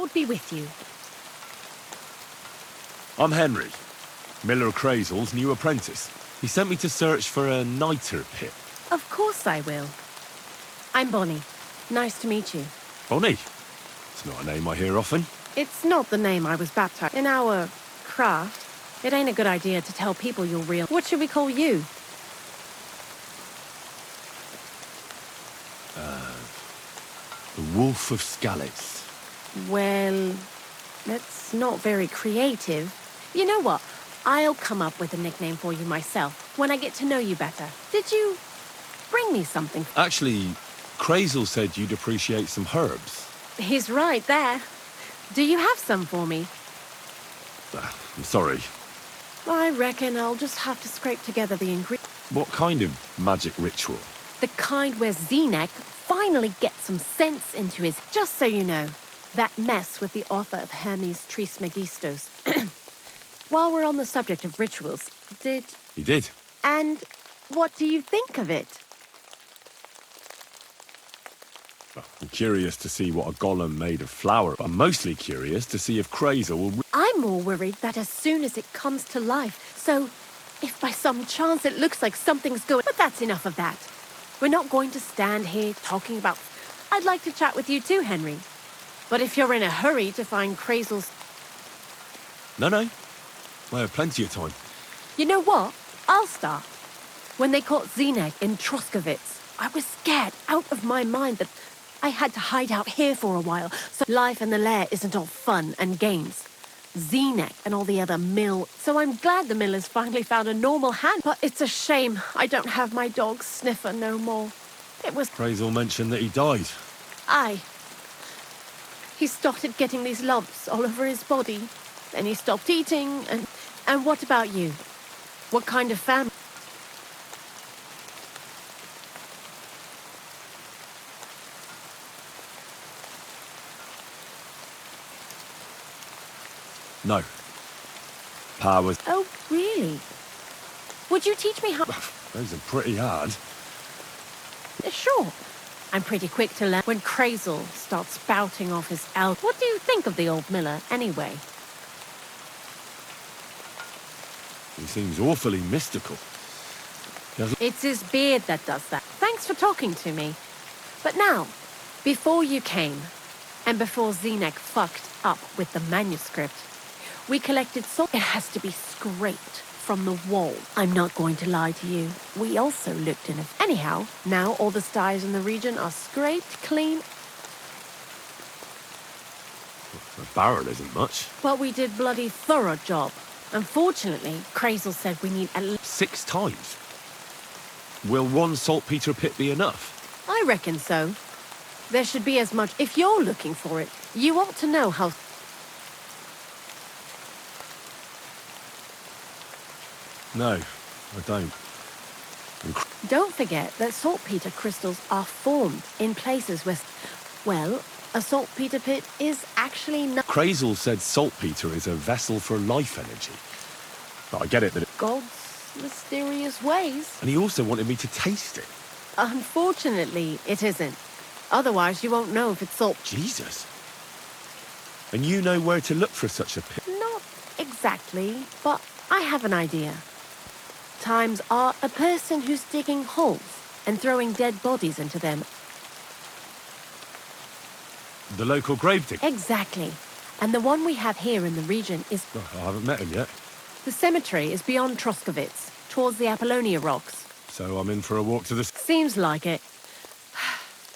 would be with you. I'm Henry, Miller Crazel's new apprentice. He sent me to search for a niter pit. Of course I will. I'm Bonnie. Nice to meet you. Bonnie? It's not a name I hear often. It's not the name I was baptized. In our craft, it ain't a good idea to tell people you're real. What should we call you? The Wolf of Scalets. Well, that's not very creative. You know what? I'll come up with a nickname for you myself when I get to know you better. Did you bring me something? Actually, Crazel said you'd appreciate some herbs. He's right there. Do you have some for me? I'm sorry. I reckon I'll just have to scrape together the ingredients. What kind of magic ritual? The kind where Zenek finally gets some sense into his... Just so you know, that mess with the author of Hermes Trismegistos. While we're on the subject of rituals, He did. And what do you think of it? Well, I'm curious to see what a golem made of flour. I'm mostly curious to see if Crazel will... I'm more worried that as soon as it comes to life, so if by some chance it looks like something's going... But that's enough of that. We're not going to stand here talking about... I'd like to chat with you too, Henry. But if you're in a hurry to find Crazel's... No. I have plenty of time. You know what? I'll start. When they caught Zenek in Troskovitz, I was scared out of my mind that I had to hide out here for a while, so life in the lair isn't all fun and games. Zenek and all the other So I'm glad the millers finally found a normal hand, but it's a shame I don't have my dog Sniffer no more. It was... Crazel mentioned that he died. Aye. He started getting these lumps all over his body. Then he stopped eating, and what about you? What kind of family? No. Pa was... Oh, really? Would you teach me how... Those are pretty hard. Sure. I'm pretty quick to learn when Crazel starts spouting off his What do you think of the old miller, anyway? He seems awfully mystical. It's his beard that does that. Thanks for talking to me. But now, before you came, and before Zenek fucked up with the manuscript, we collected salt. It has to be scraped from the wall. I'm not going to lie to you. We also looked in it. Anyhow, now all the styes in the region are scraped clean. The barrel isn't much. But we did bloody thorough job. Unfortunately, Crazel said we need at least 6 times. Will one saltpeter pit be enough? I reckon so. There should be as much. If you're looking for it, you ought to know how... No, I don't. Don't forget that saltpeter crystals are formed in places where... Well, a saltpeter pit is actually not... Crazel said saltpeter is a vessel for life energy. But I get it that it... God's mysterious ways. And he also wanted me to taste it. Unfortunately, it isn't. Otherwise, you won't know if it's salt. Jesus. And you know where to look for such a pit? Not exactly, but I have an idea. Times are a person who's digging holes and throwing dead bodies into them. The local grave digger? Exactly. And the one we have here in the region is... Oh, I haven't met him yet. The cemetery is beyond Troskovitz, towards the Apollonia rocks. So I'm in for a walk to the... Seems like it.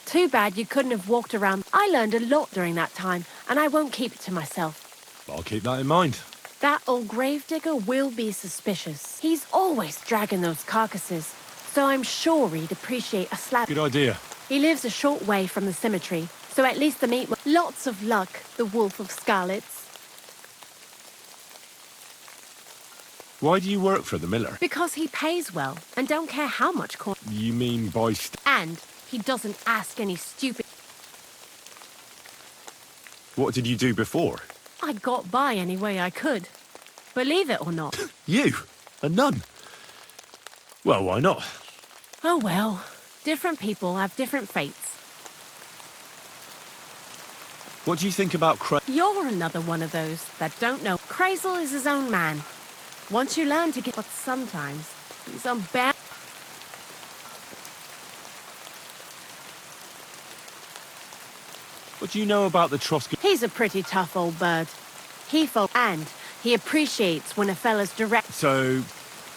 Too bad you couldn't have walked around. I learned a lot during that time, and I won't keep it to myself. I'll keep that in mind. That old gravedigger will be suspicious. He's always dragging those carcasses, so I'm sure he'd appreciate a slab. Good idea. He lives a short way from the cemetery, so at least the meat will... Lots of luck, the Wolf of Scalets. Why do you work for the miller? Because he pays well, and don't care how much corn... You mean by... And he doesn't ask any stupid... What did you do before? I got by any way I could. Believe it or not. You? A nun? Well, why not? Oh well, different people have different fates. What do you think about You're another one of those that don't know. Crazel is his own man. Once you learn to get... But sometimes he's on bad... What do you know about the Trotsky? He's a pretty tough old bird. And he appreciates when a fella's direct... So,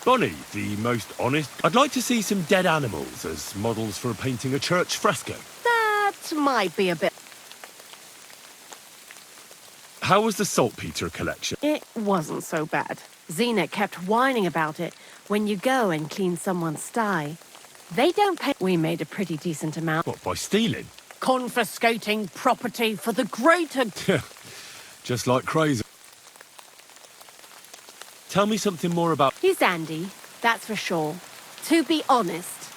Bonnie, the most honest... I'd like to see some dead animals as models for painting a church fresco. That might be a bit... How was the saltpeter collection? It wasn't so bad. Xena kept whining about it when you go and clean someone's sty. They don't pay... We made a pretty decent amount. What, by stealing? Confiscating property for the greater... Just like crazy. Tell me something more about... He's Andy, that's for sure. To be honest,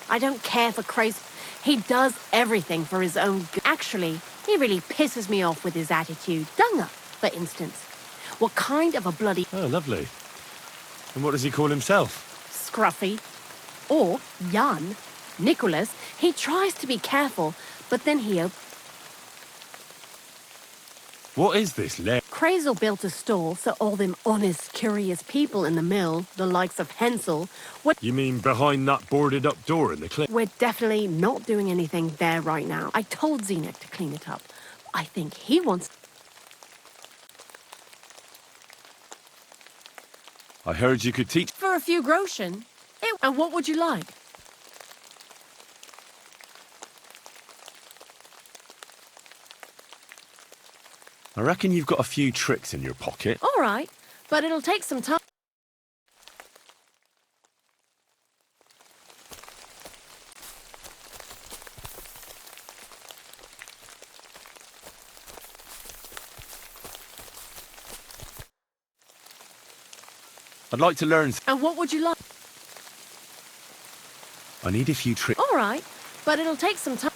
I don't care for crazy... He does everything for his own good. Actually, he really pisses me off with his attitude. Dunga, for instance. What kind of a bloody... Oh, lovely. And what does he call himself? Scruffy. Or Jan. Nicholas. He tries to be careful, but then he... What is this, Crazel built a stall so all them honest, curious people in the mill, the likes of Hensel, You mean behind that boarded-up door in the cliff? We're definitely not doing anything there right now. I told Xena to clean it up. I think he wants... I heard you could teach... For a few groschen. And what would you like? I reckon you've got a few tricks in your pocket. All right, but it'll take some time. I'd like to learn... And what would you like? I need a few tricks. All right, but it'll take some time.